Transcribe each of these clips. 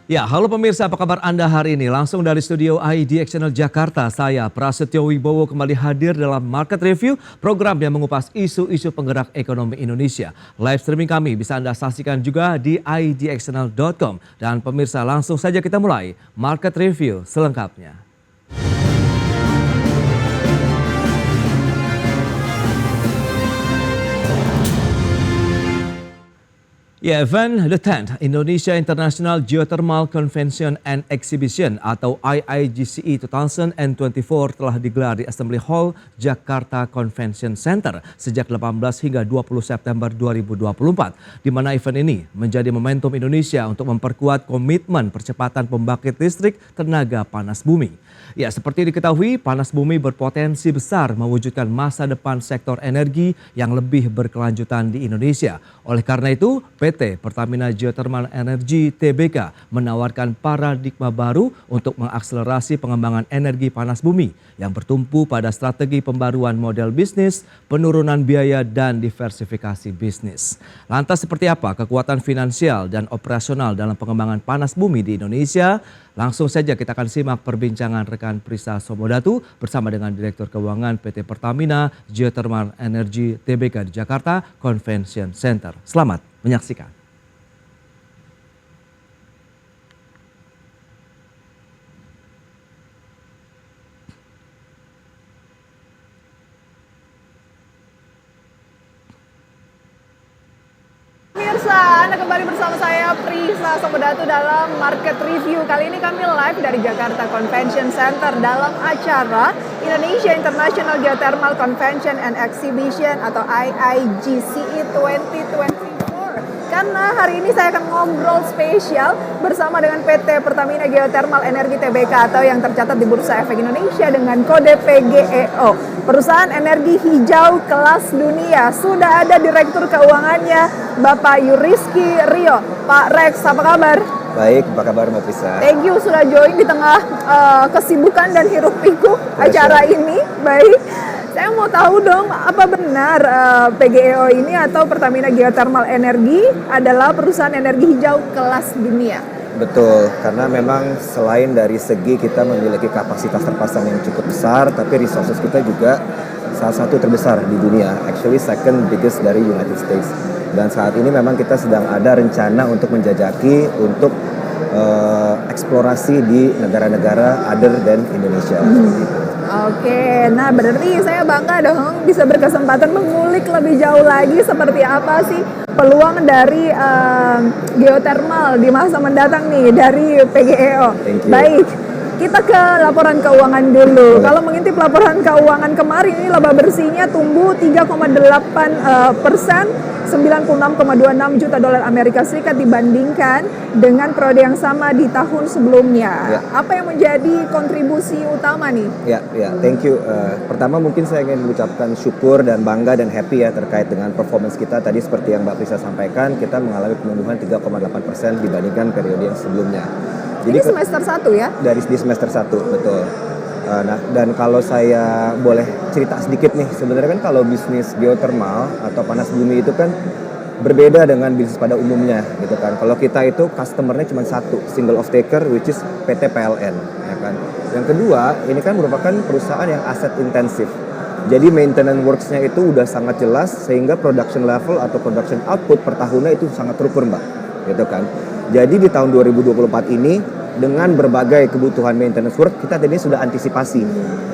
Ya, halo pemirsa, apa kabar Anda hari ini? Langsung dari studio IDX Channel Jakarta, saya Prasetyo Wibowo kembali hadir dalam Market Review, program yang mengupas isu-isu penggerak ekonomi Indonesia. Live streaming kami bisa Anda saksikan juga di idxchannel.com. Dan pemirsa, langsung saja kita mulai Market Review selengkapnya. Ya, event The 10th Indonesia International Geothermal Convention and Exhibition atau IIGCE 2024 telah digelar di Assembly Hall Jakarta Convention Center sejak 18 hingga 20 September 2024, di mana event ini menjadi momentum Indonesia untuk memperkuat komitmen percepatan pembangkit listrik tenaga panas bumi. Ya, seperti diketahui, panas bumi berpotensi besar mewujudkan masa depan sektor energi yang lebih berkelanjutan di Indonesia. Oleh karena itu, PT Pertamina Geothermal Energy Tbk menawarkan paradigma baru untuk mengakselerasi pengembangan energi panas bumi yang bertumpu pada strategi pembaruan model bisnis, penurunan biaya, dan diversifikasi bisnis. Lantas seperti apa kekuatan finansial dan operasional dalam pengembangan panas bumi di Indonesia? Langsung saja kita akan simak perbincangan rekan Prisa Somodatu bersama dengan Direktur Keuangan PT Pertamina Geothermal Energy Tbk di Jakarta Convention Center. Selamat menyaksikan. Pemirsa, Anda kembali bersama saya Prisa Somodatu dalam Market Review. Kali ini kami live dari Jakarta Convention Center dalam acara Indonesia International Geothermal Convention and Exhibition atau IIGCE 2024. Karena hari ini saya akan ngobrol spesial bersama dengan PT Pertamina Geothermal Energy Tbk atau yang tercatat di Bursa Efek Indonesia dengan kode PGEO. Perusahaan energi hijau kelas dunia. Sudah ada Direktur Keuangannya Bapak Yuriski Rio. Pak Rex, apa kabar? Baik, apa kabar Mbak Prisa? Thank you sudah join di tengah kesibukan dan hiruk pikuk acara ini. Baik, saya mau tahu dong, apa benar PGEO ini atau Pertamina Geothermal Energy adalah perusahaan energi hijau kelas dunia? Betul, karena memang selain dari segi kita memiliki kapasitas terpasang yang cukup besar, tapi resources kita juga salah satu terbesar di dunia, actually second biggest dari United States. Dan saat ini memang kita sedang ada rencana untuk menjajaki untuk eksplorasi di negara-negara other than Indonesia. Oke, nah berarti saya bangga dong bisa berkesempatan mengulik lebih jauh lagi seperti apa sih peluang dari geothermal di masa mendatang nih dari PGEO. Baik, kita ke laporan keuangan dulu. Kalau mengintip laporan keuangan kemarin ini laba bersihnya tumbuh 3,8%. 96,26 juta dolar Amerika Serikat dibandingkan dengan periode yang sama di tahun sebelumnya. Ya. Apa yang menjadi kontribusi utama nih? Ya, thank you. Pertama mungkin saya ingin mengucapkan syukur dan bangga dan happy ya terkait dengan performance kita tadi seperti yang Mbak Prisa sampaikan, kita mengalami penumbuhan 3,8% dibandingkan periode yang sebelumnya. Jadi ini semester 1 ya? Dari di semester 1, betul. Nah, dan kalau saya boleh cerita sedikit nih, sebenarnya kan kalau bisnis geothermal atau panas bumi itu kan berbeda dengan bisnis pada umumnya gitu kan. Kalau kita itu customernya cuma satu, single off taker, which is PT PLN, ya kan. Yang kedua, ini kan merupakan perusahaan yang aset intensif. Jadi maintenance works-nya itu udah sangat jelas sehingga production level atau production output per tahunnya itu sangat terukur, Mbak, gitu kan. Jadi di tahun 2024 ini dengan berbagai kebutuhan maintenance work, kita tadi sudah antisipasi.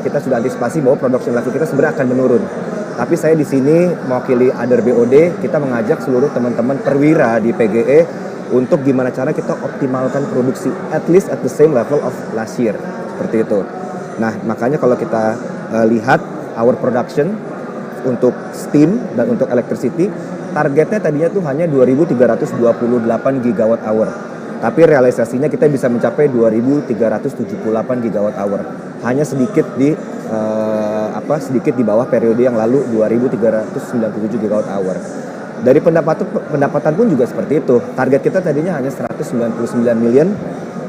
Kita sudah antisipasi bahwa production level kita sebenarnya akan menurun. Tapi saya di sini mewakili other BOD, kita mengajak seluruh teman-teman perwira di PGE untuk gimana cara kita optimalkan produksi at least at the same level of last year. Seperti itu. Nah, makanya kalau kita lihat our production untuk steam dan untuk electricity, targetnya tadinya tuh hanya 2.328 gigawatt hour. Tapi realisasinya kita bisa mencapai 2.378 gigawatt hour. Hanya sedikit di bawah periode yang lalu 2.397 gigawatt hour. Dari pendapatan pun juga seperti itu. Target kita tadinya hanya 199 million,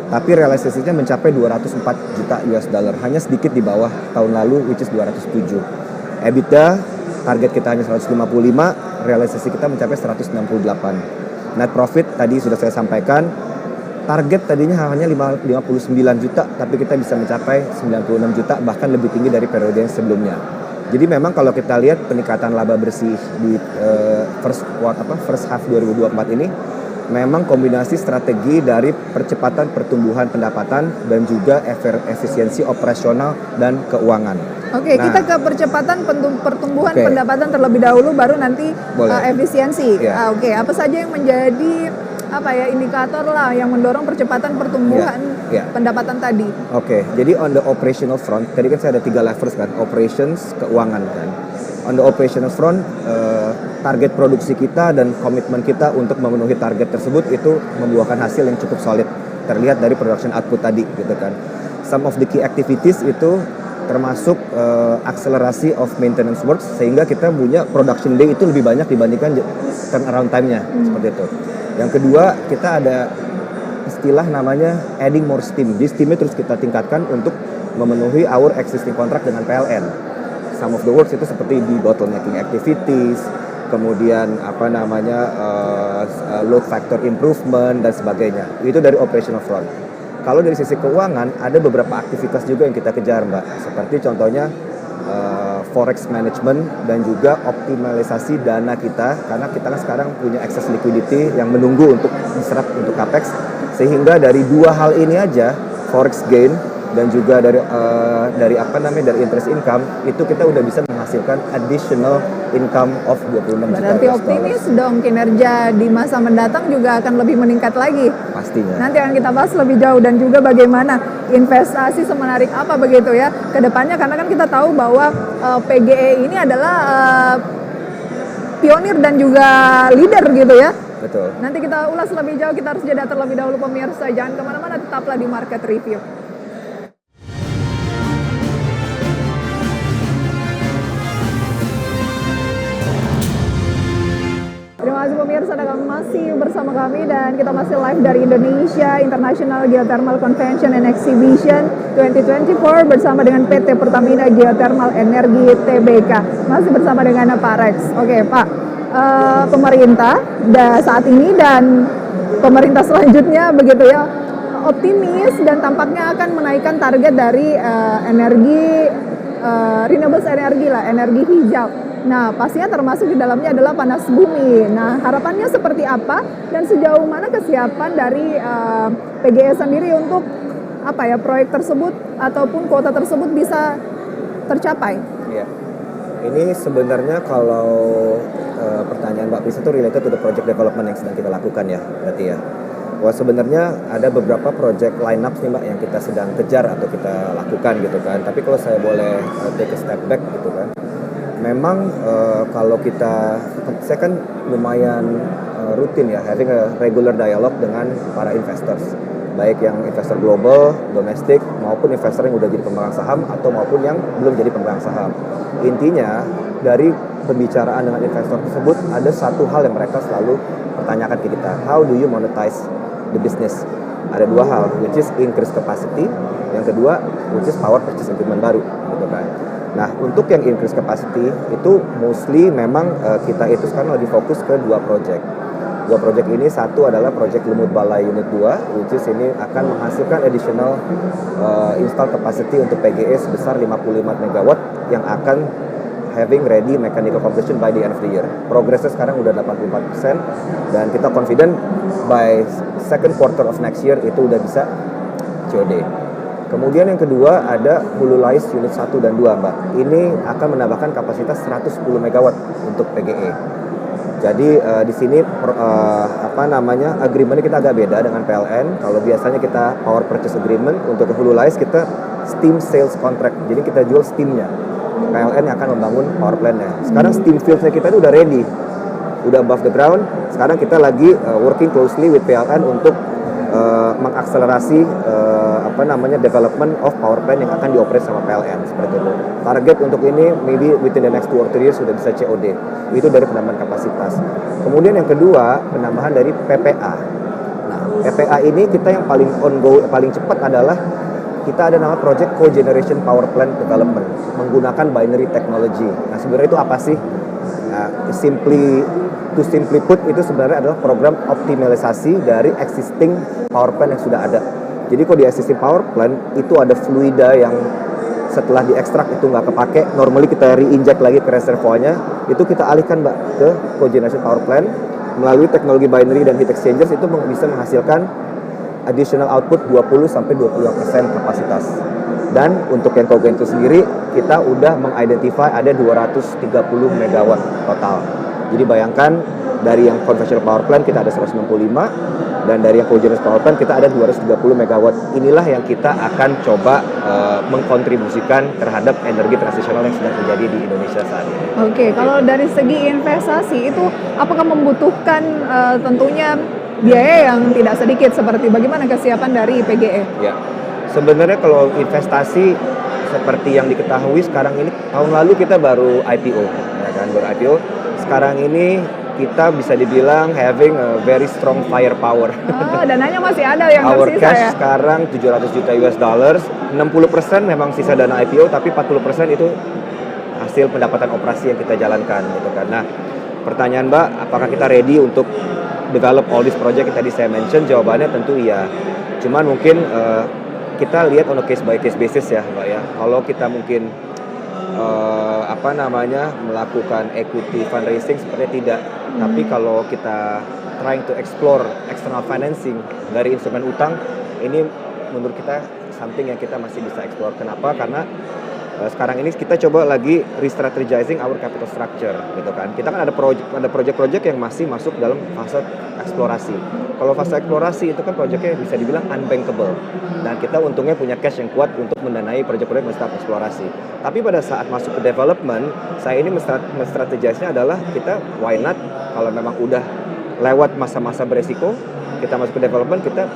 tapi realisasinya mencapai 204 juta US dollar. Hanya sedikit di bawah tahun lalu, which is 207. EBITDA target kita hanya 155, realisasi kita mencapai 168. Net profit tadi sudah saya sampaikan target tadinya hanya 59 juta, tapi kita bisa mencapai 96 juta, bahkan lebih tinggi dari periode yang sebelumnya. Jadi memang kalau kita lihat peningkatan laba bersih di first half 2024 ini memang kombinasi strategi dari percepatan pertumbuhan pendapatan dan juga efisiensi operasional dan keuangan. Oke, kita ke percepatan pertumbuhan pendapatan terlebih dahulu, baru nanti efisiensi. Yeah. Oke, apa saja yang menjadi indikator lah yang mendorong percepatan pertumbuhan pendapatan tadi? Oke, jadi on the operational front, tadi kan saya ada 3 levers kan, operations, keuangan kan. On the operational front, target produksi kita dan komitmen kita untuk memenuhi target tersebut itu membuahkan hasil yang cukup solid, terlihat dari production output tadi gitu kan. Some of the key activities itu termasuk akselerasi of maintenance works, sehingga kita punya production day itu lebih banyak dibandingkan turnaround time-nya, seperti itu. Yang kedua, kita ada istilah namanya adding more steam. Jadi steam-nya terus kita tingkatkan untuk memenuhi our existing contract dengan PLN. Some of the works itu seperti di bottlenecking activities, kemudian load factor improvement dan sebagainya. Itu dari operational front. Kalau dari sisi keuangan, ada beberapa aktivitas juga yang kita kejar, Mbak. Seperti contohnya forex management dan juga optimalisasi dana kita, karena kita kan sekarang punya excess liquidity yang menunggu untuk diserap untuk capex, sehingga dari 2 hal ini aja, forex gain dan juga dari interest income, itu kita udah bisa menghasilkan additional income of 26 juta. Berarti optimis dong, kinerja di masa mendatang juga akan lebih meningkat lagi. Pastinya. Nanti akan kita bahas lebih jauh, dan juga bagaimana investasi semenarik apa begitu ya ke depannya, karena kan kita tahu bahwa PGE ini adalah pionir dan juga leader gitu ya. Betul. Nanti kita ulas lebih jauh, kita harus jeda terlebih dahulu pemirsa. Jangan kemana-mana, tetaplah di Market Review. Terima kasih pemirsa, Anda masih bersama kami dan kita masih live dari Indonesia International Geothermal Convention and Exhibition 2024 bersama dengan PT Pertamina Geothermal Energi Tbk. Masih bersama dengan Pak Rex. Oke Pak, pemerintah saat ini dan pemerintah selanjutnya begitu ya, optimis dan tampaknya akan menaikkan target dari renewable energy lah, energi hijau. Nah, pastinya termasuk di dalamnya adalah panas bumi. Nah, harapannya seperti apa dan sejauh mana kesiapan dari PGE sendiri untuk proyek tersebut ataupun kuota tersebut bisa tercapai? Iya. Ini sebenarnya kalau pertanyaan Mbak Pris itu related to the project development yang sedang kita lakukan ya, berarti ya. Wah, sebenarnya ada beberapa project line up nih Mbak yang kita sedang kejar atau kita lakukan gitu kan. Tapi kalau saya boleh take a step back gitu kan. Memang kalau saya kan lumayan rutin ya, having a regular dialogue dengan para investors, baik yang investor global, domestik, maupun investor yang udah jadi pemegang saham atau maupun yang belum jadi pemegang saham. Intinya dari pembicaraan dengan investor tersebut ada satu hal yang mereka selalu pertanyakan ke kita, how do you monetize the business? Ada 2 hal, which is increase capacity, yang kedua which is power purchase agreement baru, gitu kan. Nah, untuk yang increase capacity itu mostly memang kita itu sekarang lagi fokus ke 2 project. 2 project ini, satu adalah project Lumut Balai Unit 2, which is ini akan menghasilkan additional install capacity untuk PGE sebesar 55 MW yang akan having ready mechanical completion by the end of the year. Progresnya sekarang udah 84% dan kita confident by second quarter of next year itu udah bisa COD. Kemudian yang kedua ada Hulu Lais Unit 1 dan 2 Mbak. Ini akan menambahkan kapasitas 110 MW untuk PGE. Jadi di sini agreement kita agak beda dengan PLN. Kalau biasanya kita power purchase agreement, untuk Hulu Lais kita steam sales contract. Jadi kita jual steamnya. PLN yang akan membangun power plant-nya. Sekarang steam fields-nya kita itu udah ready. Udah above the ground. Sekarang kita lagi working closely with PLN untuk mengakselerasi development of power plant yang akan dioperate sama PLN seperti itu. Target untuk ini maybe within the next 2 or 3 years sudah bisa COD. Itu dari penambahan kapasitas. Kemudian yang kedua, penambahan dari PPA. Nah, PPA ini kita yang paling cepat adalah kita ada nama project cogeneration power plant development menggunakan binary technology. Nah, sebenarnya itu apa sih? To simply put, itu sebenarnya adalah program optimalisasi dari existing power plant yang sudah ada. Jadi kalau di existing power plant itu ada fluida yang setelah diekstrak itu nggak kepake, normally kita re-inject lagi ke reservoirnya, itu kita alihkan Mbak ke cogeneration power plant melalui teknologi binary dan heat exchangers, itu bisa menghasilkan additional output 20-20% kapasitas. Dan untuk yang cogen itu sendiri, kita udah mengidentify ada 230 megawatt total. Jadi bayangkan dari yang conventional power plant kita ada 165, dan dari yang cogeneration power plant kita ada 230 megawatt. Inilah yang kita akan coba mengkontribusikan terhadap energi transisional yang sedang terjadi di Indonesia saat ini. Oke, kalau dari segi investasi itu apakah membutuhkan tentunya biaya yang tidak sedikit, seperti bagaimana kesiapan dari PGE? Ya, sebenarnya kalau investasi seperti yang diketahui sekarang ini, tahun lalu kita baru IPO, ya kan, baru IPO. Sekarang ini kita bisa dibilang having a very strong firepower. Dananya masih ada yang Our tersisa cash ya? sekarang 700 juta US dollars, 60% memang sisa dana IPO, tapi 40% itu hasil pendapatan operasi yang kita jalankan gitu kan. Nah, pertanyaan Mbak, apakah kita ready untuk develop all this project yang tadi saya mention? Jawabannya tentu iya. Cuman mungkin kita lihat on a case by case basis ya Mbak ya. Kalau kita mungkin melakukan equity fundraising sepertinya tidak. Tapi kalau kita trying to explore external financing dari instrumen utang, ini menurut kita something yang kita masih bisa explore. Kenapa? Karena sekarang ini kita coba lagi re-strategizing our capital structure gitu kan. Kita kan ada project-project yang masih masuk dalam fase eksplorasi. Kalau fase eksplorasi itu kan projectnya bisa dibilang unbankable. Dan kita untungnya punya cash yang kuat untuk mendanai project-project masih tahap eksplorasi. Tapi pada saat masuk ke development, saya ini strategisnya adalah kita why not, kalau memang udah lewat masa-masa beresiko, kita masuk ke development, kita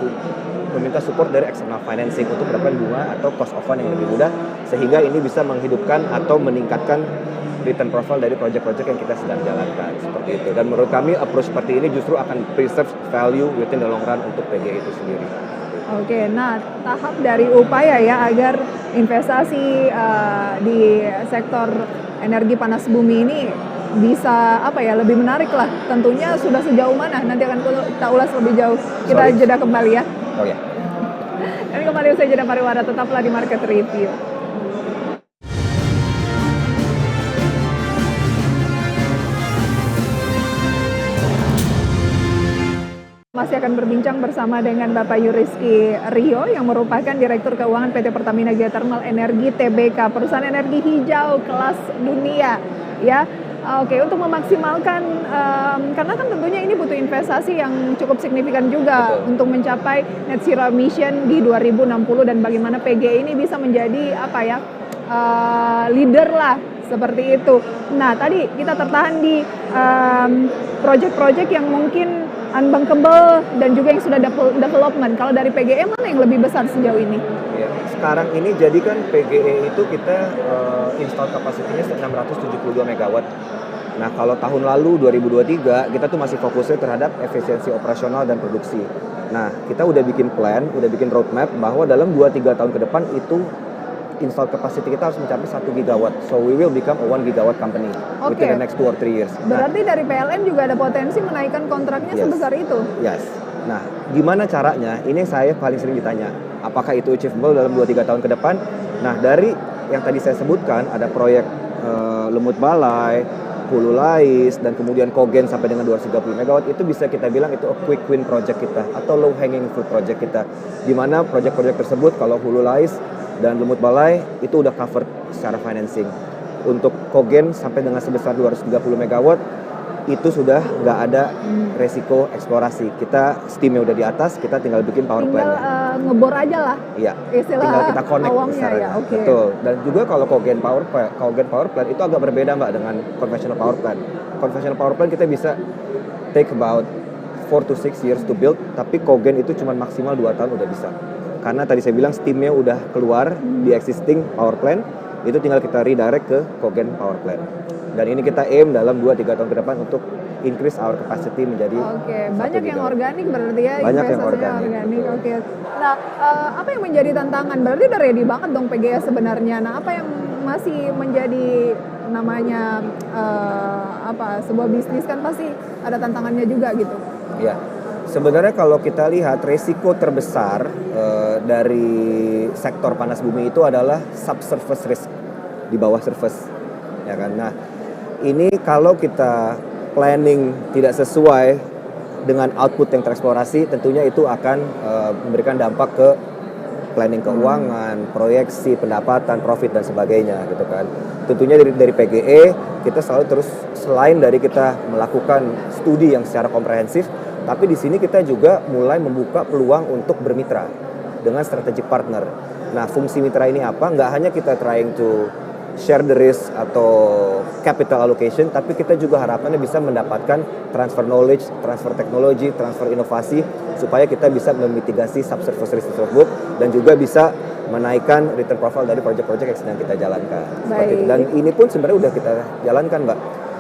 meminta support dari external financing untuk mendapatkan bunga atau cost of fund yang lebih mudah, sehingga ini bisa menghidupkan atau meningkatkan return profile dari project-project yang kita sedang jalankan, seperti itu. Dan menurut kami approach seperti ini justru akan preserve value within the long run untuk PGE itu sendiri. Oke, nah tahap dari upaya ya agar investasi di sektor energi panas bumi ini bisa lebih menarik lah. Tentunya sudah sejauh mana? Nanti akan kita ulas lebih jauh. Kita jeda kembali ya. Oh ya. Dan kembali usai jeda pariwara, tetaplah di Market Review. Masih akan berbincang bersama dengan Bapak Yuriski Rio yang merupakan Direktur Keuangan PT Pertamina Geothermal Energi Tbk, perusahaan energi hijau kelas dunia ya. Oke, untuk memaksimalkan, karena kan tentunya ini butuh investasi yang cukup signifikan juga. Betul. Untuk mencapai net zero emission di 2060, dan bagaimana PGE ini bisa menjadi leader lah, seperti itu. Nah, tadi kita tertahan di project-project yang mungkin unbankable dan juga yang sudah development. Kalau dari PGE mana yang lebih besar sejauh ini? Ya, sekarang ini jadi kan PGE itu kita install kapasitinya 672 megawatt. Nah, kalau tahun lalu 2023 kita tuh masih fokusnya terhadap efisiensi operasional dan produksi. Nah, kita udah bikin plan, udah bikin roadmap bahwa dalam 2-3 tahun ke depan itu install capacity kita harus mencapai 1 gigawatt. So we will become a 1 gigawatt company within the next 2 or 3 years. Berarti dari PLN juga ada potensi menaikkan kontraknya sebesar itu? Yes. Nah, gimana caranya? Ini saya paling sering ditanya. Apakah itu achievable dalam 2-3 tahun ke depan? Nah, dari yang tadi saya sebutkan, ada proyek Lemut Balai, Hulu Lais, dan kemudian Kogen sampai dengan 230 megawatt, itu bisa kita bilang itu a quick win project kita atau low hanging fruit project kita. Di mana project-project tersebut kalau Hulu Lais dan Lemut Balai itu udah covered secara financing. Untuk Kogen sampai dengan sebesar 230 megawatt itu sudah nggak ada resiko eksplorasi. Kita steamnya udah di atas, kita tinggal bikin power plant. Tinggal ngebor aja lah. Iya. Istilah tinggal kita connect awamnya ya. Okay. Betul. Dan juga kalau Kogen power plant itu agak berbeda Mbak dengan conventional power plant. Conventional power plant kita bisa take about 4 to 6 years to build, tapi Kogen itu cuma maksimal 2 tahun udah bisa. Karena tadi saya bilang steamnya udah keluar di existing power plant, itu tinggal kita redirect ke Kogen power plant. Dan ini kita aim dalam 2-3 tahun ke depan untuk increase our capacity menjadi banyak yang organik berarti ya. Banyak yang organik. Nah, apa yang menjadi tantangan? Berarti udah ready banget dong PGE sebenarnya. Nah, apa yang masih menjadi namanya sebuah bisnis kan pasti ada tantangannya juga gitu. Ya, sebenarnya kalau kita lihat resiko terbesar dari sektor panas bumi itu adalah subsurface risk, di bawah surface, ya kan. Nah, ini kalau kita planning tidak sesuai dengan output yang tereksplorasi, tentunya itu akan memberikan dampak ke planning keuangan, proyeksi, pendapatan, profit dan sebagainya gitu kan. Tentunya dari PGE kita selalu terus, selain dari kita melakukan studi yang secara komprehensif, tapi di sini kita juga mulai membuka peluang untuk bermitra dengan strategic partner. Nah, fungsi mitra ini apa? Nggak hanya kita trying to share the risk atau capital allocation, tapi kita juga harapannya bisa mendapatkan transfer knowledge, transfer teknologi, transfer inovasi, supaya kita bisa memitigasi subsurface risk tersebut dan juga bisa menaikkan return profile dari proyek-proyek yang sedang kita jalankan. Seperti itu. Dan ini pun sebenarnya udah kita jalankan, Mbak.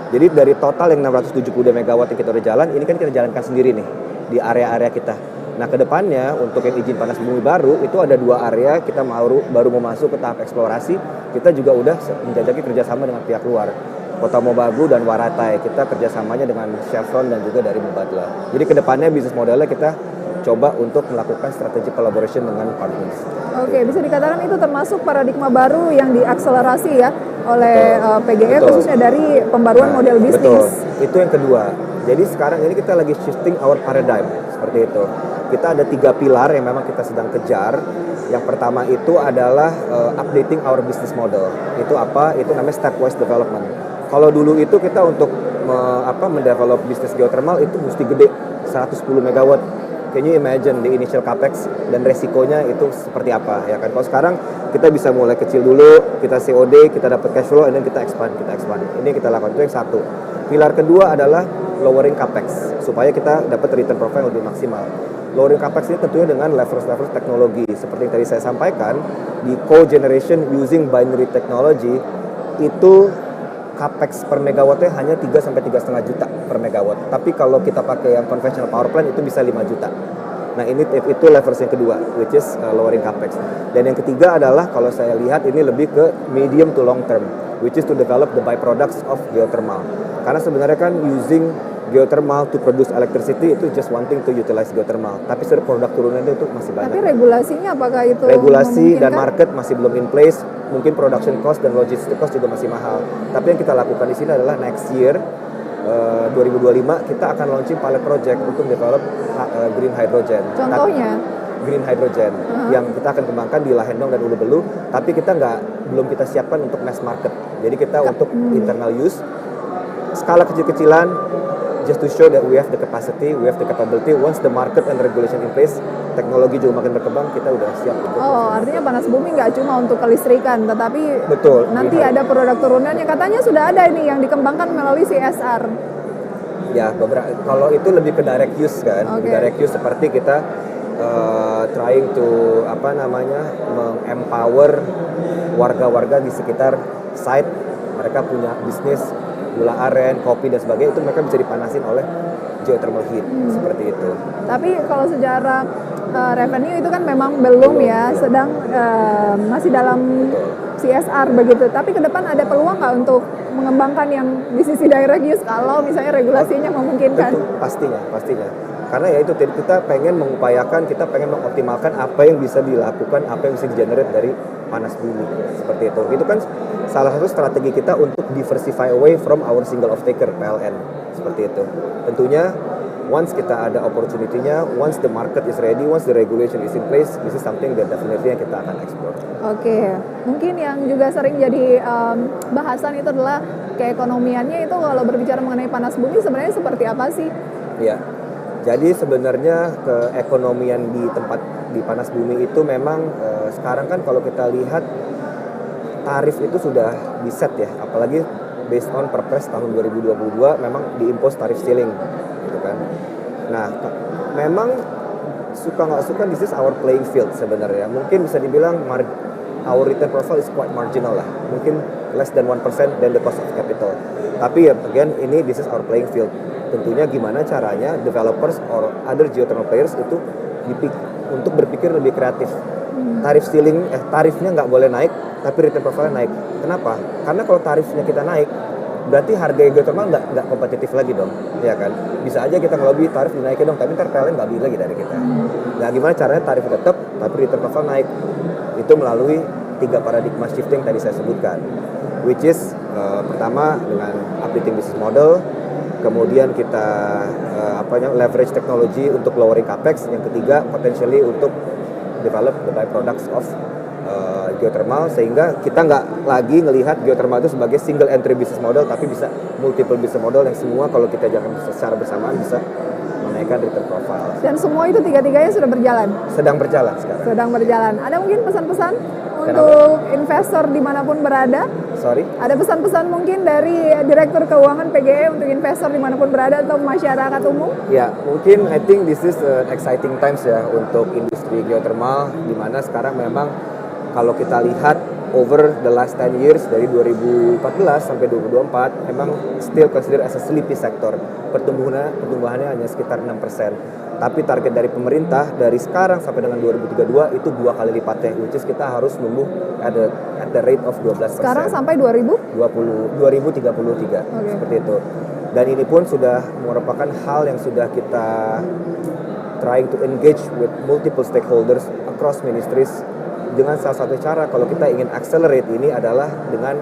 Jadi dari total yang 672 MW yang kita udah jalan, ini kan kita jalankan sendiri nih di area-area kita. Nah, kedepannya untuk yang izin panas bumi baru itu ada 2 area kita baru mau masuk ke tahap eksplorasi. Kita juga udah menjajaki kerjasama dengan pihak luar, Kota Mobagu dan Waratai. Kita kerjasamanya dengan Chevron dan juga dari Mubadala. Jadi kedepannya bisnis modelnya kita coba untuk melakukan strategi collaboration dengan partners. Oke, bisa dikatakan itu termasuk paradigma baru yang diakselerasi ya oleh PGE khususnya dari pembaruan model bisnis. Betul, itu yang kedua. Jadi sekarang ini kita lagi shifting our paradigm, seperti itu. Kita ada 3 pilar yang memang kita sedang kejar. Yang pertama itu adalah updating our business model. Itu apa? Itu namanya stepwise development. Kalau dulu itu kita untuk mendevelop bisnis geothermal itu mesti gede, 110 MW. Can you imagine the initial capex dan resikonya itu seperti apa ya kan? Kalau sekarang kita bisa mulai kecil dulu, kita COD, kita dapat cash flow, dan kita expand. Ini kita lakukan, itu yang satu. Pilar kedua adalah lowering capex supaya kita dapat return profile lebih maksimal. Lowering capex ini tentunya dengan leverage teknologi. Seperti yang tadi saya sampaikan, di cogeneration using binary technology itu capex per megawattnya hanya 3 sampai 3,5 juta per megawatt. Tapi kalau kita pakai yang conventional power plant itu bisa 5 juta. Nah, itu leverage yang kedua, which is lowering capex. Dan yang ketiga adalah kalau saya lihat ini lebih ke medium to long term, which is to develop the byproducts of geothermal. Karena sebenarnya kan using geothermal to produce electricity itu just one thing to utilize geothermal. Tapi sebenarnya produk turunannya itu masih banyak. Tapi regulasinya apakah itu regulasi dan market masih belum in place. Mungkin production cost dan logistic cost juga masih mahal. Tapi yang kita lakukan di sini adalah next year 2025 kita akan launching pilot project untuk develop green hydrogen. Contohnya? Green hydrogen yang kita akan kembangkan di Lahendong dan Ulu Belu. Tapi kita belum kita siapkan untuk mass market. Jadi kita untuk internal use, skala kecil-kecilan, just to show that we have the capacity, we have the capability. Once the market and regulation in place, teknologi juga makin berkembang, kita udah siap. Artinya panas bumi nggak cuma untuk kelistrikan, tetapi betul, nanti ada produk turunannya. Katanya sudah ada ini yang dikembangkan melalui CSR. Ya, kalau itu lebih ke direct use kan, direct use seperti kita trying to empower warga-warga di sekitar site. Mereka punya bisnis gula aren, kopi dan sebagainya, itu mereka bisa dipanasin oleh geothermal heat seperti itu. Tapi kalau secara revenue itu kan memang belum ya, sedang masih dalam CSR begitu. Tapi ke depan ada peluang nggak untuk mengembangkan yang di sisi direct use kalau misalnya regulasinya memungkinkan? Tentu, pastinya. Karena ya itu kita pengen mengupayakan, kita pengen mengoptimalkan apa yang bisa dilakukan, apa yang bisa di-generate dari panas bumi seperti itu. Itu kan salah satu strategi kita untuk diversify away from our single off-taker PLN seperti itu. Tentunya once kita ada opportunity-nya, once the market is ready, once the regulation is in place, this is something that definitely yang kita akan explore. Oke, mungkin yang juga sering jadi bahasan itu adalah keekonomiannya itu kalau berbicara mengenai panas bumi sebenarnya seperti apa sih? Ya, jadi sebenarnya keekonomian di panas bumi itu memang sekarang kan kalau kita lihat tarif itu sudah di-set ya, apalagi based on Perpres tahun 2022 memang diimpose tarif ceiling gitu kan. Nah, memang suka nggak suka this is our playing field sebenarnya. Mungkin bisa dibilang our return profile is quite marginal lah. Mungkin less than 1% than the cost of capital. Tapi ya again ini this is our playing field. Tentunya gimana caranya developers or other geothermal players itu untuk berpikir lebih kreatif. Tarifnya nggak boleh naik, tapi return profile naik. Kenapa? Karena kalau tarifnya kita naik, berarti harga geothermal nggak kompetitif lagi dong, ya kan? Bisa aja kita ngelobi tarif dinaikin dong, tapi ntar PLN nggak beli lagi dari kita. Nah, gimana caranya tarif tetap, tapi return profile naik? Itu melalui 3 paradigma shifting tadi saya sebutkan, which is pertama dengan updating business model, kemudian kita leverage teknologi untuk lowering capex, yang ketiga potentially untuk develop the byproducts of geothermal, sehingga kita nggak lagi ngelihat geothermal itu sebagai single entry business model, tapi bisa multiple business model yang semua kalau kita jalan secara bersamaan bisa menaikkan return profile. Dan semua itu tiga-tiganya sudah berjalan? Sedang berjalan sekarang. Sedang berjalan. Ada mungkin pesan-pesan untuk investor dimanapun berada? Sorry? Ada pesan-pesan mungkin dari Direktur Keuangan PGE untuk investor dimanapun berada atau masyarakat umum? Ya, mungkin I think this is exciting times ya untuk industri geothermal, di mana sekarang memang kalau kita lihat over the last 10 years dari 2014 sampai 2024 memang still considered as a sleepy sector. Pertumbuhannya hanya sekitar 6%. Tapi target dari pemerintah dari sekarang sampai dengan 2032 itu 2 kali lipatnya, which is kita harus tumbuh at the rate of 12%. Sekarang sampai 2033. Okay. Seperti itu. Dan ini pun sudah merupakan hal yang sudah kita trying to engage with multiple stakeholders across ministries. Dengan salah satu cara kalau kita ingin accelerate ini adalah dengan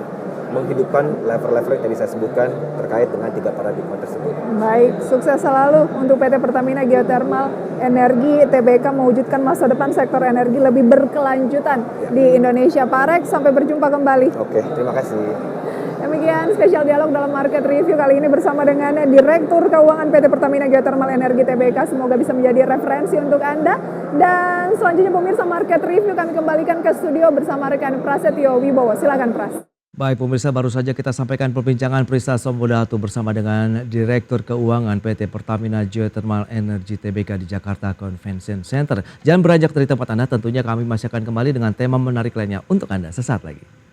menghidupkan lever-lever yang tadi saya sebutkan terkait dengan 3 paradigma tersebut. Baik, sukses selalu untuk PT Pertamina Geothermal Energi Tbk mewujudkan masa depan sektor energi lebih berkelanjutan di Indonesia. Pak Rex, sampai berjumpa kembali. Oke, terima kasih. Demikian spesial dialog dalam Market Review kali ini bersama dengan Direktur Keuangan PT Pertamina Geothermal Energi Tbk. Semoga bisa menjadi referensi untuk Anda. Dan selanjutnya pemirsa Market Review kami kembalikan ke studio bersama rekan Prasetyo Wibowo. Silakan Pras. Baik pemirsa, baru saja kita sampaikan perbincangan Prisa Sombodatu bersama dengan Direktur Keuangan PT Pertamina Geothermal Energi Tbk di Jakarta Convention Center. Jangan beranjak dari tempat Anda, tentunya kami masih akan kembali dengan tema menarik lainnya untuk Anda sesaat lagi.